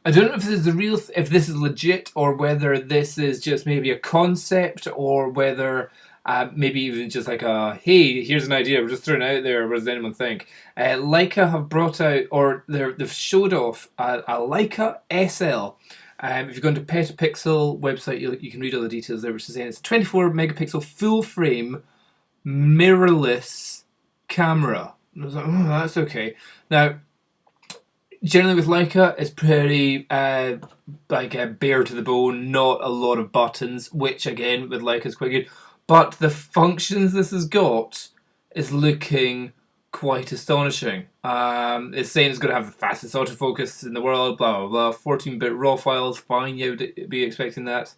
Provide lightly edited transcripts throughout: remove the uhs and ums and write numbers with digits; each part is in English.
I don't know if this is the real, if this is legit, or whether this is just maybe a concept, or whether maybe even just like a hey, here's an idea, we're just throwing it out there. What does anyone think? Leica have brought out, or they've showed off a Leica SL. If you go into Petapixel website, you can read all the details there, which is saying it's a 24 megapixel full frame mirrorless camera. And I was like, oh, that's okay. Now, generally with Leica, it's pretty bare to the bone, not a lot of buttons, which again with Leica is quite good. But the functions this has got is looking quite astonishing. It's saying it's going to have the fastest autofocus in the world, blah blah blah. 14-bit RAW files, fine, you would be expecting that.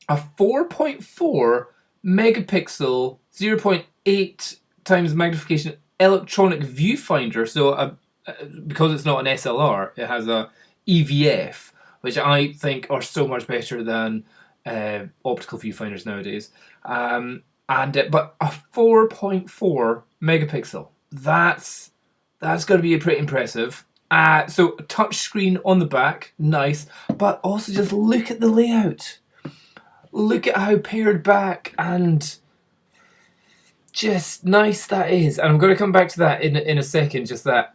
A 4.4 megapixel, 0.8 times magnification electronic viewfinder. So because it's not an SLR, it has a EVF, which I think are so much better than optical viewfinders nowadays. But a 4.4 megapixel. That's going to be pretty impressive. So a touch screen on the back, nice. But also just look at the layout. Look at how pared back and just nice that is. And I'm going to come back to that in a second. Just that.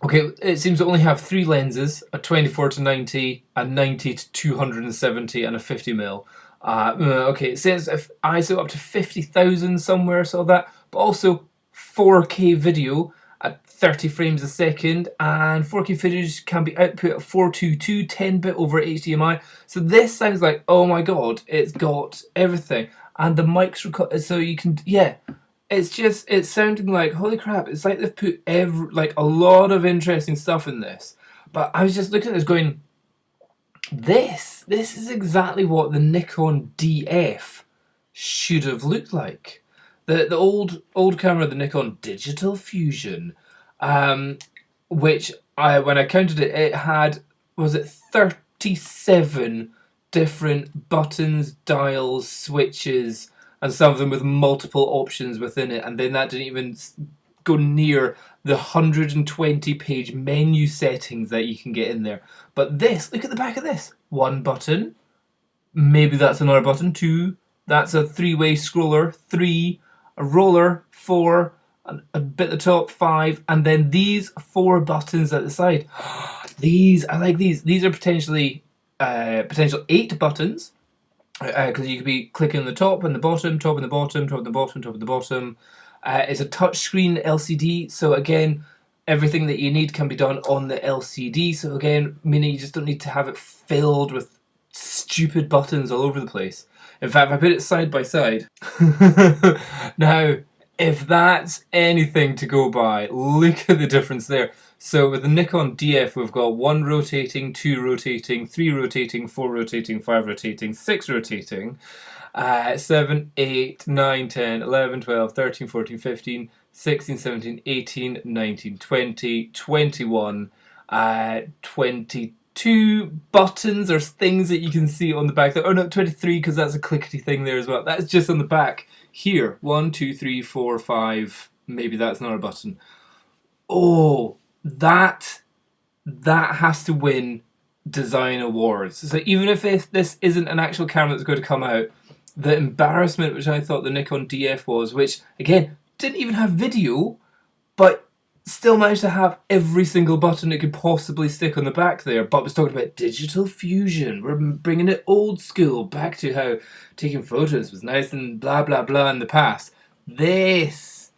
Okay, it seems to only have 3 lenses: a 24-90, a 90-270, and a 50mm. Okay, it says if ISO up to 50,000 somewhere, saw that, but also 4K video at 30 frames a second, and 4K footage can be output at 422 10-bit over HDMI. So this sounds like, oh my god, it's got everything, and the mics record, so you can, yeah. It's sounding like, holy crap, it's like they've put a lot of interesting stuff in this. But I was just looking at this going, this is exactly what the Nikon DF should have looked like. The old camera, the Nikon Digital Fusion, which when I counted it, it had, was it 37 different buttons, dials, switches, and some of them with multiple options within it, and then that didn't even go near the 120-page menu settings that you can get in there. But this, look at the back of this. 1 button, maybe that's another button, 2, that's a 3-way scroller, 3, a roller, 4, a bit at the top, 5, and then these 4 buttons at the side. These, I like these. These are potential 8 buttons, because you could be clicking on the top and the bottom, top and the bottom, top and the bottom, top and the bottom. It's a touchscreen LCD, so again, everything that you need can be done on the LCD. So again, meaning you just don't need to have it filled with stupid buttons all over the place. In fact, if I put it side by side, now, if that's anything to go by, look at the difference there. So with the Nikon DF, we've got 1 rotating, 2 rotating, 3 rotating, 4 rotating, 5 rotating, 6 rotating, 7, 8, 9, 10, 11, 12, 13, 14, 15, 16, 17, 18, 19, 20, 21, 22 buttons or things that you can see on the back there. Oh no, 23, because that's a clickety thing there as well. That's just on the back here. 1, 2, 3, 4, 5. Maybe that's not a button. Oh, that has to win design awards. So even if this isn't an actual camera that's going to come out, the embarrassment which I thought the Nikon DF was, which again didn't even have video, but still managed to have every single button it could possibly stick on the back there, but was talking about digital fusion. We're bringing it old school, back to how taking photos was nice and blah blah blah in the past. This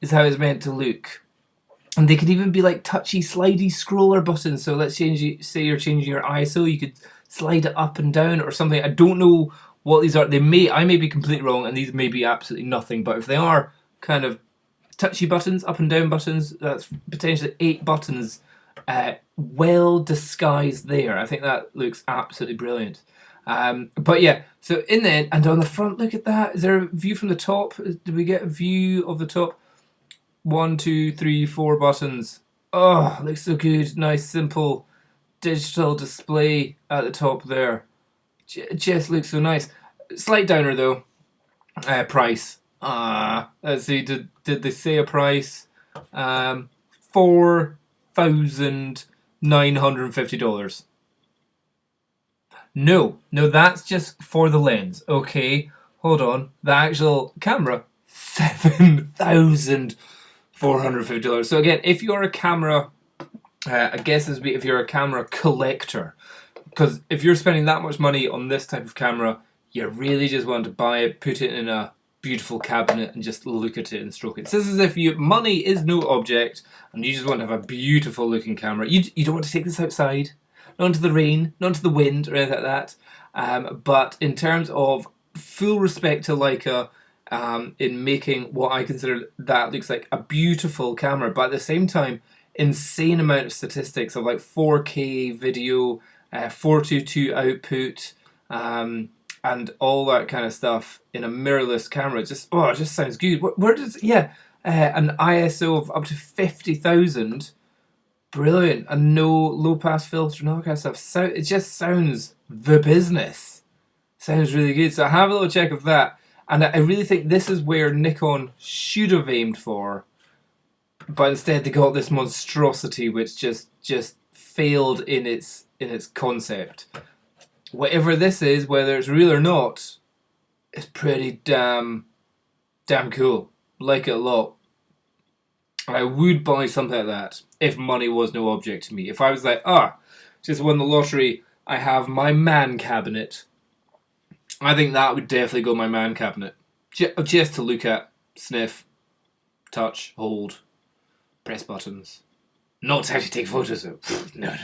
is how it's meant to look. And they could even be like touchy, slidey scroller buttons. So let's say you're changing your ISO, you could slide it up and down or something. I don't know what these are. I may be completely wrong, and these may be absolutely nothing. But if they are kind of touchy buttons, up and down buttons, that's potentially 8 buttons, well disguised there. I think that looks absolutely brilliant. But yeah, so in the end, and on the front, look at that. Is there a view from the top? Did we get a view of the top? 1, 2, 3, 4 buttons. Oh, looks so good. Nice, simple digital display at the top there. Just looks so nice. Slight downer though. Price. Let's see. Did they say a price? $4,000 $950. No, that's just for the lens. Okay, hold on. The actual camera, $7,450. So again, if you're a camera, I guess if you're a camera collector, because if you're spending that much money on this type of camera, you really just want to buy it, put it in a beautiful cabinet, and just look at it and stroke it. So this is if money is no object, and you just want to have a beautiful looking camera. You don't want to take this outside, not into the rain, not into the wind, or anything like that. But in terms of full respect to Leica, in making what I consider that looks like a beautiful camera, but at the same time, insane amount of statistics of like 4K video, 422 output, and all that kind of stuff in a mirrorless camera. It just sounds good. Where does an ISO of up to 50,000, brilliant, and no low pass filter and all that kind of stuff. So it just sounds the business. Sounds really good. So have a little check of that. And I really think this is where Nikon should have aimed for, but instead they got this monstrosity which just failed in its concept. Whatever this is, whether it's real or not, it's pretty damn cool. Like it a lot. And I would buy something like that if money was no object to me. If I was like, just won the lottery, I have my man cabinet, I think that would definitely go in my man cabinet. Just to look at, sniff, touch, hold, press buttons. Not to actually take photos of. No.